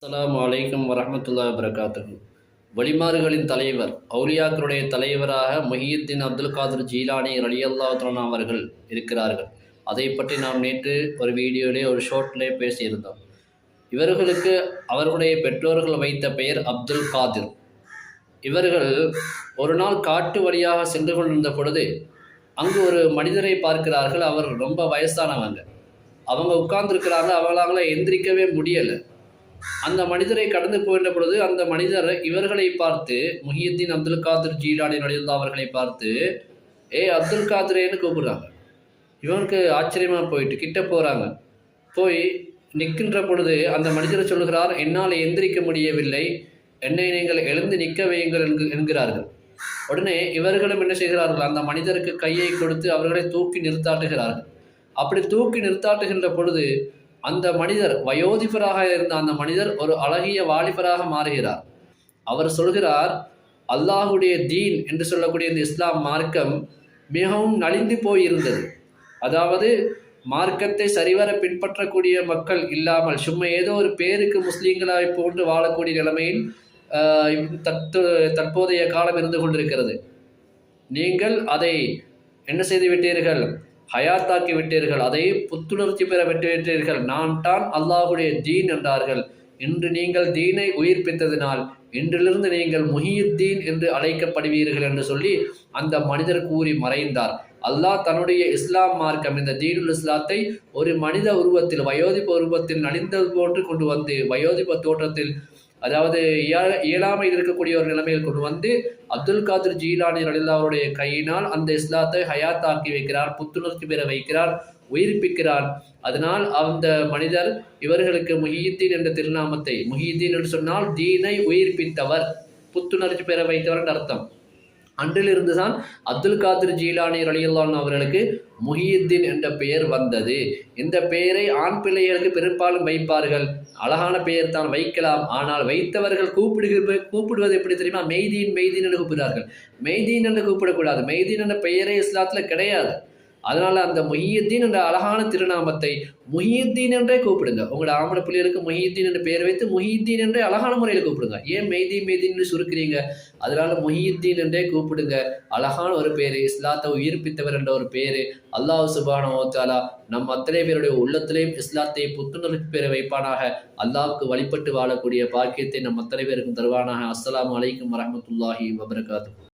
அஸ்ஸலாமு அலைக்கும் வரஹ்மத்துல்லாஹி வபரகாத்துஹு. வலிமார்களின் தலைவர், அவுலியாக்களுடைய தலைவராக முஹியுத்தீன் அப்துல் காதிர் ஜீலானி ரலியல்லாஹு தஆலா அவர்கள் இருக்கிறார்கள். அதை பற்றி நாம் நேற்று ஒரு வீடியோவிலே ஒரு ஷார்ட்லே பேசியிருந்தோம். இவர்களுக்கு அவர்களுடைய பெற்றோர்கள் வைத்த பெயர் அப்துல் காதிர். இவர்கள் ஒரு நாள் காட்டு வழியாக சென்று கொண்டிருந்த பொழுது அங்கு ஒரு மனிதரை பார்க்கிறார்கள். அவர் ரொம்ப வயசானவங்க. அவங்க உட்கார்ந்துருக்கிறாங்க. அவங்களால எந்திரிக்கவே முடியலை. அந்த மனிதரை கடந்து போகின்ற பொழுது அந்த மனிதர் இவர்களை பார்த்து, முஹியுத்தீன் அப்துல் காதிர் ஜீலானி ரலியல்லாஹு அவர்களை பார்த்து, அப்துல் காதிரேன்னு கூப்பிடுறாங்க. இவனுக்கு ஆச்சரியமாக போயிட்டு கிட்ட போகிறாங்க. போய் நிற்கின்ற பொழுது அந்த மனிதர் சொல்கிறார், என்னால் எந்திரிக்க முடியவில்லை, என்னை நீங்கள் எழுந்து நிற்க வையுங்கள் என்கிறார்கள். உடனே இவர்களும் என்ன செய்கிறார்கள், அந்த மனிதருக்கு கையை கொடுத்து அவர்களை தூக்கி நிறுத்தாட்டுகிறார்கள். அப்படி தூக்கி நிறுத்தாட்டுகின்ற பொழுது அந்த மனிதர், வயோதிபராக இருந்த அந்த மனிதர் ஒரு அழகிய வாலிபராக மாறுகிறார். அவர் சொல்கிறார், அல்லாஹுடைய தீன் என்று சொல்லக்கூடிய இந்த இஸ்லாம் மார்க்கம் மிகவும் நலிந்து போயிருந்தது. அதாவது மார்க்கத்தை சரிவர பின்பற்றக்கூடிய மக்கள் இல்லாமல் சும்மா ஏதோ ஒரு பேருக்கு முஸ்லீம்களாய் போன்று வாழக்கூடிய நிலைமையில் தற்போதைய காலம் இருந்து கொண்டிருக்கிறது. நீங்கள் அதை என்ன செய்து விட்டீர்கள், ஹயாத்தாக்கி விட்டீர்கள், அதை புத்துணர்ச்சி பெற விட்டீர்கள். நான் தான் அல்லாஹுடைய தீன் என்றார்கள். இன்று நீங்கள் தீனை உயிர்ப்பித்ததினால் இன்றிலிருந்து நீங்கள் முஹியுத்தீன் என்று அழைக்கப்படுவீர்கள் என்று சொல்லி அந்த மனிதர் கூறி மறைந்தார். அல்லாஹ் தன்னுடைய இஸ்லாம் மார்க்கம், இந்த தீனுல் இஸ்லாத்தை ஒரு மனித உருவத்தில், வயோதிப உருவத்தில் நலிந்தது போன்று கொண்டு வந்து, வயோதிப தோற்றத்தில், அதாவது இயலாமையில் இருக்கக்கூடிய ஒரு நிலைமையில் கொண்டு வந்து அப்துல் காதிர் ஜீலானி ரலியல்லாஹுடைய கையினால் அந்த இஸ்லாத்தை ஹயாத்தாக்கி வைக்கிறார், புத்துணர்ச்சி பெற வைக்கிறார், உயிர்ப்பிக்கிறார். அதனால் அந்த மனிதர் இவர்களுக்கு முஹியுத்தீன் என்ற திருநாமத்தை, முஹியுத்தீன் என்று சொன்னால் தீனை உயிர்ப்பித்தவர், புத்துணர்ச்சி பெற வைத்தவர் என்ற அர்த்தம். அன்றிலிருந்து தான் அப்துல் காதிர் ஜீலானி ரலியல்லாஹு அவர்களுக்கு முஹியுத்தீன் என்ற பெயர் வந்தது. இந்த பெயரை ஆண் பிள்ளைகளுக்கு பெரும்பாலும் வைப்பார்கள். அழகான பெயர் தான், வைக்கலாம். ஆனால் வைத்தவர்கள் கூப்பிடுவது எப்படி தெரியுமா, மெய்தீன் மெய்தீன் என்று கூப்பிடுறார்கள். மெய்தீன் என்று கூப்பிடக்கூடாது. மெய்தீன் என்ற பெயரே இஸ்லாத்தில் கிடையாது. அதனால அந்த முஹியுத்தீன் என்ற அழகான திருநாமத்தை முஹியுத்தீன் என்றே கூப்பிடுங்க. உங்களோட ஆம்பளை பிள்ளைகளுக்கு முஹியுத்தீன் என்ற பெயர் வைத்து முஹியுத்தீன் என்றே அழகான முறையில் கூப்பிடுங்க. ஏன் மெய்தீன் மெய்தீன் சுருக்கிறீங்க? அதனால முஹியுத்தீன் என்றே கூப்பிடுங்க. அழகான ஒரு பேரு, இஸ்லாத்தை உயிர்ப்பித்தவர் என்ற ஒரு பேரு. அல்லாஹ் சுப்ஹானஹு வ தஆலா நம் அத்தனை பேருடைய உள்ளத்திலேயும் இஸ்லாத்தை புத்துணர்ச்சி பெற வைப்பானாக. அல்லாஹ்வுக்கு வழிபட்டு வாழக்கூடிய பாக்கியத்தை நம் அத்தனை பேருக்கும் தருவானாக. அஸ்ஸலாமு அலைக்கும் வரஹ்மத்துல்லாஹி வபரகாத்துஹு.